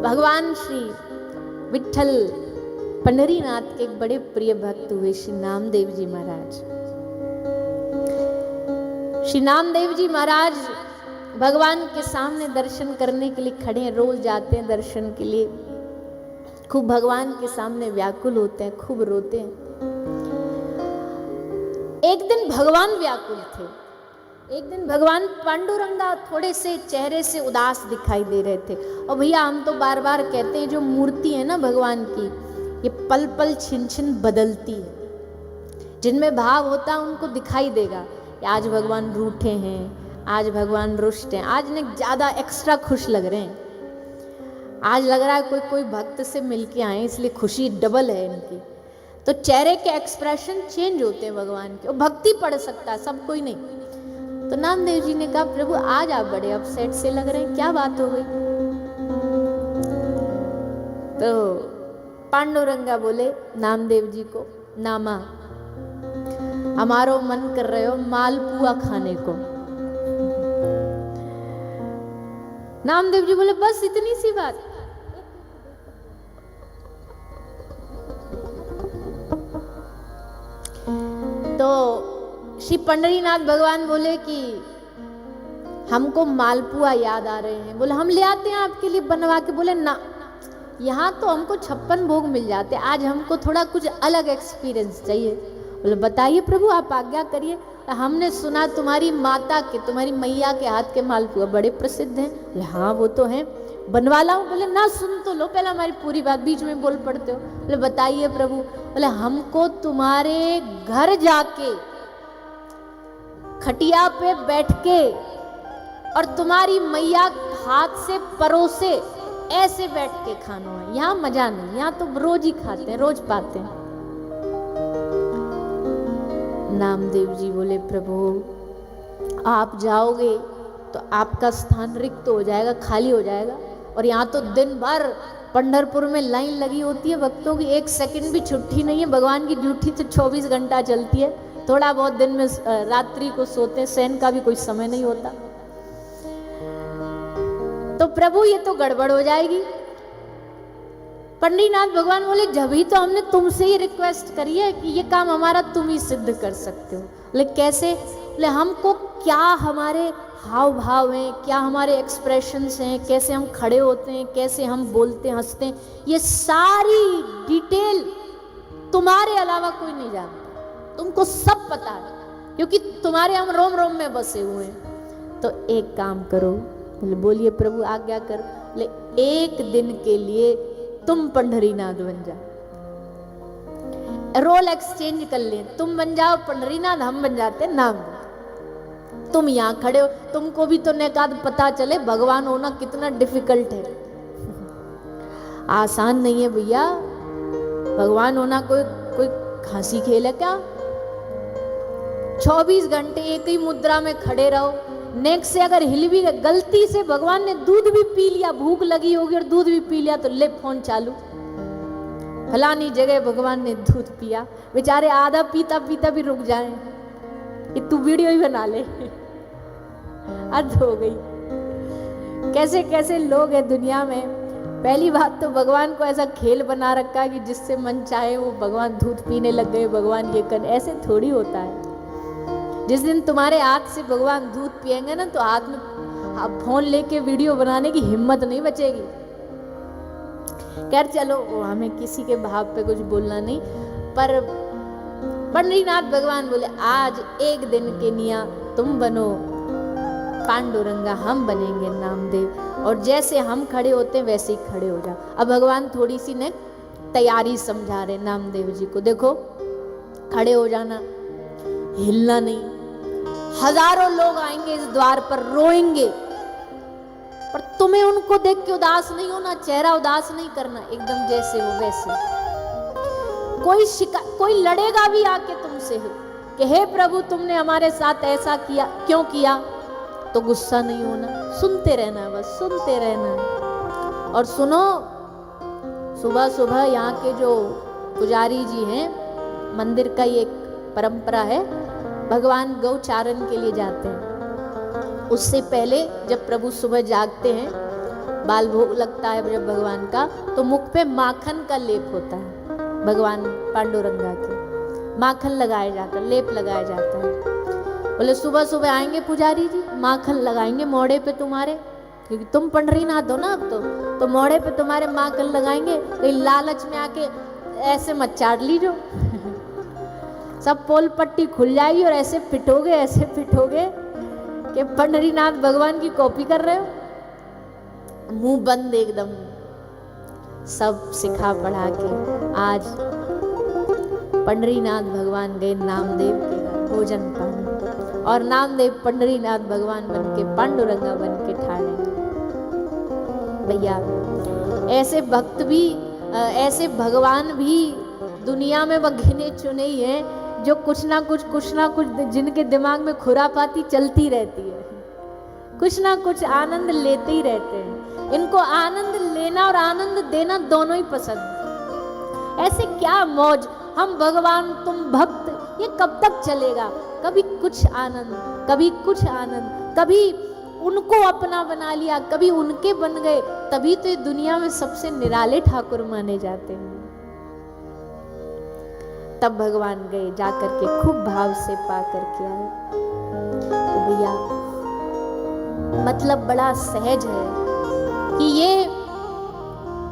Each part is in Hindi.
भगवान श्री विठल पंढरीनाथ के एक बड़े प्रिय भक्त हुए श्री नामदेव जी महाराज। श्री नामदेव जी महाराज भगवान के सामने दर्शन करने के लिए खड़े हैं, रोज जाते हैं दर्शन के लिए, खूब भगवान के सामने व्याकुल होते हैं, खूब रोते हैं। एक दिन भगवान व्याकुल थे, एक दिन भगवान पांडुरंगा थोड़े से चेहरे से उदास दिखाई दे रहे थे। और भैया हम तो बार बार कहते हैं जो मूर्ति है ना भगवान की, ये पल पल छिन छिन बदलती है, जिनमें भाव होता है उनको दिखाई देगा कि आज भगवान रूठे हैं, आज भगवान रुष्ट हैं, आज ने ज्यादा एक्स्ट्रा खुश लग रहे हैं, आज लग रहा है कोई भक्त से मिलके आए इसलिए खुशी डबल है इनकी। तो चेहरे के एक्सप्रेशन चेंज होते हैं भगवान के, और भक्ति पड़ सकता है, सब कोई नहीं। तो नामदेव जी ने कहा प्रभु आज आप बड़े अपसेट से लग रहे हैं, क्या बात हो गई? तो पांडुरंगा बोले नामदेव जी को, नामा हमारो मन कर रहे हो मालपुआ खाने को। नामदेव जी बोले बस इतनी सी बात। तो श्री पंढरीनाथ भगवान बोले कि हमको मालपुआ याद आ रहे हैं, बोले हम ले आते हैं आपके लिए बनवा के। बोले ना, यहाँ तो हमको 56 भोग मिल जाते, आज हमको थोड़ा कुछ अलग एक्सपीरियंस चाहिए। बोले बताइए प्रभु आप आज्ञा करिए। हमने सुना तुम्हारी माता के, तुम्हारी मैया के हाथ के मालपुआ बड़े प्रसिद्ध हैं। बोले हाँ वो तो हैं, बनवा लाऊं? बोले ना सुन तो लो पहले हमारी पूरी बात, बीच में बोल पड़ते हो। बोले बताइए प्रभु। बोले हमको तुम्हारे घर जाके खटिया पे बैठ के और तुम्हारी मैया हाथ से परोसे ऐसे बैठ के खाना है, यहाँ मजा नहीं, यहाँ तो रोज ही खाते हैं, रोज पाते हैं। नामदेव जी बोले प्रभु आप जाओगे तो आपका स्थान रिक्त हो जाएगा, खाली हो जाएगा, और यहाँ तो दिन भर पंढरपुर में लाइन लगी होती है भक्तों की, एक सेकंड भी छुट्टी नहीं है। भगवान की ड्यूटी तो 24 घंटा चलती है, थोड़ा बहुत दिन में रात्रि को सोते हैं, शयन का भी कोई समय नहीं होता। तो प्रभु ये तो गड़बड़ हो जाएगी। पंढरीनाथ भगवान बोले जब ही तो हमने तुमसे ही रिक्वेस्ट करी है कि ये काम हमारा तुम ही सिद्ध कर सकते हो। बोले कैसे? बोले हमको क्या हमारे हाव भाव हैं, क्या हमारे एक्सप्रेशंस हैं, कैसे हम खड़े होते हैं, कैसे हम बोलते हंसते हैं, ये सारी डिटेल तुम्हारे अलावा कोई नहीं जानता, तुमको सब पता है, क्योंकि तुम्हारे हम रोम रोम में बसे हुए हैं। तो एक काम करो। बोले बोलिए प्रभु आज्ञा कर। बोले एक दिन के लिए तुम पंढरीनाथ बन जाओ, रोल एक्सचेंज कर ले, तुम बन जाओ पंढरीनाथ, हम बन जाते नाम। तुम यहाँ खड़े हो, तुमको भी तो नेकाद पता चले भगवान होना कितना डिफिकल्ट है, आसान नहीं है भैया। भगवान होना कोई खांसी खेल है क्या? 24 घंटे एक ही मुद्रा में खड़े रहो, नेक्स्ट से अगर हिल भी गलती से भगवान ने दूध भी पी लिया, भूख लगी होगी और दूध भी पी लिया, तो ले फोन चालू, फलानी जगह भगवान ने दूध पिया, बेचारे आधा पीता पीता भी रुक जाए कि तू वीडियो ही बना ले। हद हो गई। कैसे कैसे लोग हैं दुनिया में। पहली बात तो भगवान को ऐसा खेल बना रखा है कि जिससे मन चाहे वो भगवान दूध पीने लग गए, भगवान ये कर, ऐसे थोड़ी होता है। जिस दिन तुम्हारे हाथ से भगवान दूध पिएंगे ना, तो हाथ में आप फोन लेके वीडियो बनाने की हिम्मत नहीं बचेगी। खैर चलो, हमें किसी के भाव पे कुछ बोलना नहीं, पर पंढरीनाथ भगवान बोले आज एक दिन के निया तुम बनो पांडुरंगा, हम बनेंगे नामदेव, और जैसे हम खड़े होते हैं वैसे ही खड़े हो जाओ। अब भगवान थोड़ी सी ने तैयारी समझा रहे नामदेव जी को, देखो खड़े हो जाना, हिलना नहीं, हजारों लोग आएंगे इस द्वार पर, रोएंगे, पर तुम्हें उनको देख के उदास नहीं होना, चेहरा उदास नहीं करना, एकदम जैसे हो वैसे। कोई लड़ेगा भी आके तुमसे कि हे प्रभु तुमने हमारे साथ ऐसा किया, क्यों किया, तो गुस्सा नहीं होना, सुनते रहना है, बस सुनते रहना है। और सुनो, सुबह सुबह यहाँ के जो पुजारी जी हैं, मंदिर का ये एक परंपरा है, भगवान गौचारण के लिए जाते हैं। उससे पहले जब प्रभु सुबह जागते हैं बाल भोग लगता है जब भगवान का, तो मुख पे माखन का लेप होता है भगवान पांडुरंगा के, माखन लगाया जाता है, लेप लगाया जाता है। बोले सुबह सुबह आएंगे पुजारी जी, माखन लगाएंगे मोड़े पे तुम्हारे, क्योंकि तुम पंडरीनाथ हो ना अब तो मोड़े पे तुम्हारे माखन लगाएंगे, कहीं लालच में आके ऐसे मत चाट लीजो सब पोल पट्टी खुल जाएगी और ऐसे पिटोगे कि पंडरीनाथ भगवान की कॉपी कर रहे हो, मुंह बंद एकदम। सब सिखा पढ़ा के आज पंडरीनाथ भगवान गए नामदेव के घर भोजन पाने, और नामदेव पंडरीनाथ भगवान बन के पांडुरंगा बन के ठाड़े। भैया ऐसे भक्त भी, ऐसे भगवान भी दुनिया में वह गिने चुने ही हैं जो कुछ ना कुछ जिनके दिमाग में खुरापाती चलती रहती है, कुछ ना कुछ आनंद लेते ही रहते हैं। इनको आनंद लेना और आनंद देना दोनों ही पसंद है। ऐसे क्या मौज, हम भगवान तुम भक्त, ये कब तक चलेगा? कभी कुछ आनंद, कभी कुछ आनंद, कभी उनको अपना बना लिया, कभी उनके बन गए, तभी तो ये दुनिया में सबसे निराले ठाकुर माने जाते हैं। तब भगवान गए, जाकर के खूब भाव से पा करके आए। तो भैया मतलब बड़ा सहज है कि ये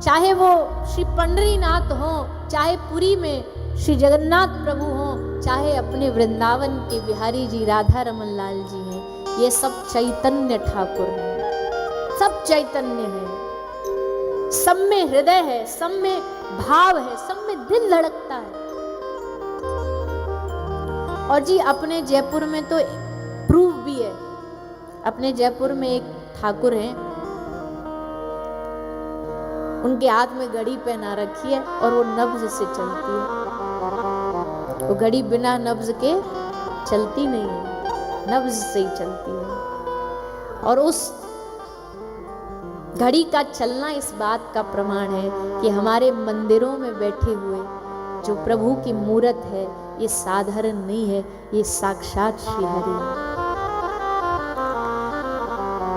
चाहे वो श्री पंडरीनाथ हो, चाहे पुरी में श्री जगन्नाथ प्रभु हो, चाहे अपने वृंदावन के बिहारी जी राधा रमन लाल जी हैं, ये सब चैतन्य ठाकुर हैं, सब चैतन्य है, सब में हृदय है, सब में भाव है, सब में दिल धड़कता है। और जी अपने जयपुर में तो प्रूफ भी है। अपने जयपुर में एक ठाकुर हैं, उनके हाथ में घड़ी पहना रखी है और वो नब्ज से चलती है। वो घड़ी बिना नब्ज के चलती नहीं है, नब्ज से ही चलती है। और उस घड़ी का चलना इस बात का प्रमाण है कि हमारे मंदिरों में बैठे हुए जो प्रभु की मूरत है, ये साधारण नहीं है, ये साक्षात श्री हरि है।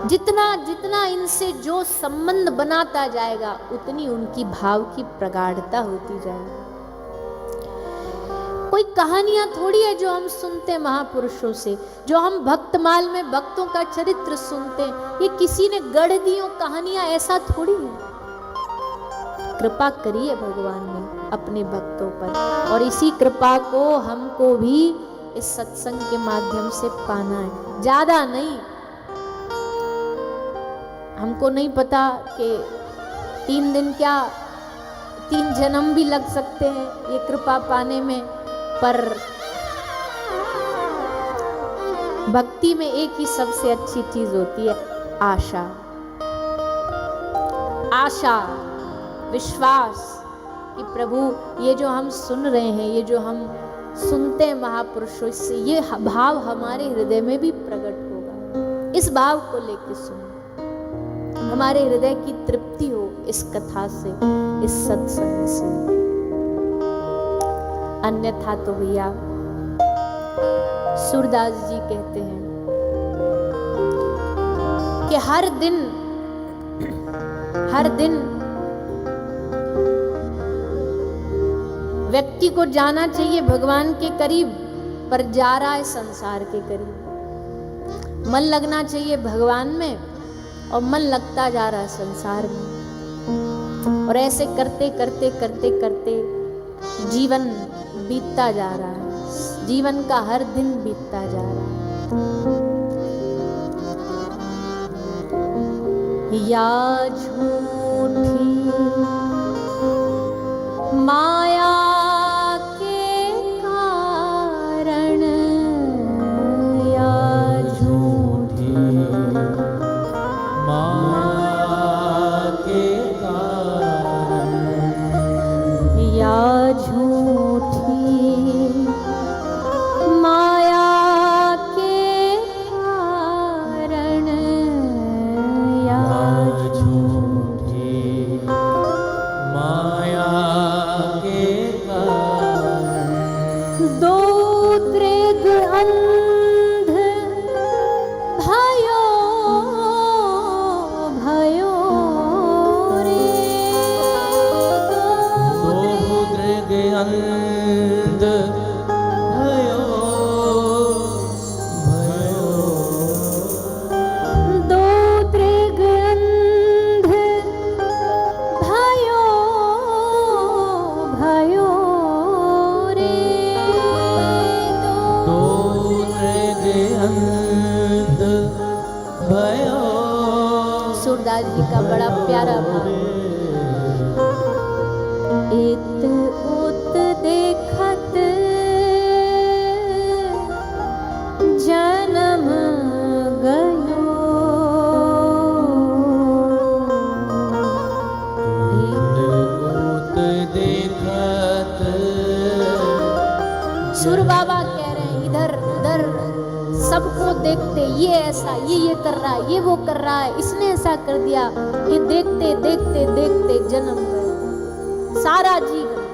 जितना जितना इनसे जो संबंध बनाता जाएगा, उतनी उनकी भाव की प्रगाढ़ता होती जाएगी। कोई कहानियां थोड़ी है जो हम सुनते हैं महापुरुषों से, जो हम भक्तमाल में भक्तों का चरित्र सुनते हैं, ये किसी ने गढ़ दी हो कहानियां, ऐसा थोड़ी है। कृपा करिए भगवान ने अपने भक्तों पर, और इसी कृपा को हमको भी इस सत्संग के माध्यम से पाना है, ज्यादा नहीं। हमको नहीं पता कि 3 दिन क्या 3 जन्म भी लग सकते हैं ये कृपा पाने में, पर भक्ति में एक ही सबसे अच्छी चीज होती है, आशा। आशा, विश्वास कि प्रभु ये जो हम सुन रहे हैं, ये जो हम सुनते हैं महापुरुषों से, ये भाव हमारे हृदय में भी प्रकट होगा। इस भाव को लेकर सुनो, हमारे हृदय की तृप्ति हो इस कथा से, इस सत्संग से। अन्यथा तो भैया सूरदास जी कहते हैं कि हर दिन व्यक्ति को जाना चाहिए भगवान के करीब, पर जा रहा है संसार के करीब। मन लगना चाहिए भगवान में और मन लगता जा रहा है संसार में, और ऐसे करते करते करते करते जीवन बीतता जा रहा है, जीवन का हर दिन बीतता जा रहा है। या झूठी माया के कारण, या झूठी माया के कारण, या झूठी माया के कारण, या झूठी सुर बाबा कह रहे हैं इधर उधर सबको देखते, ये ऐसा, ये कर रहा है, ये वो कर रहा है, इसने ऐसा कर दिया, ये देखते देखते देखते जन्म गए सारा जीवन।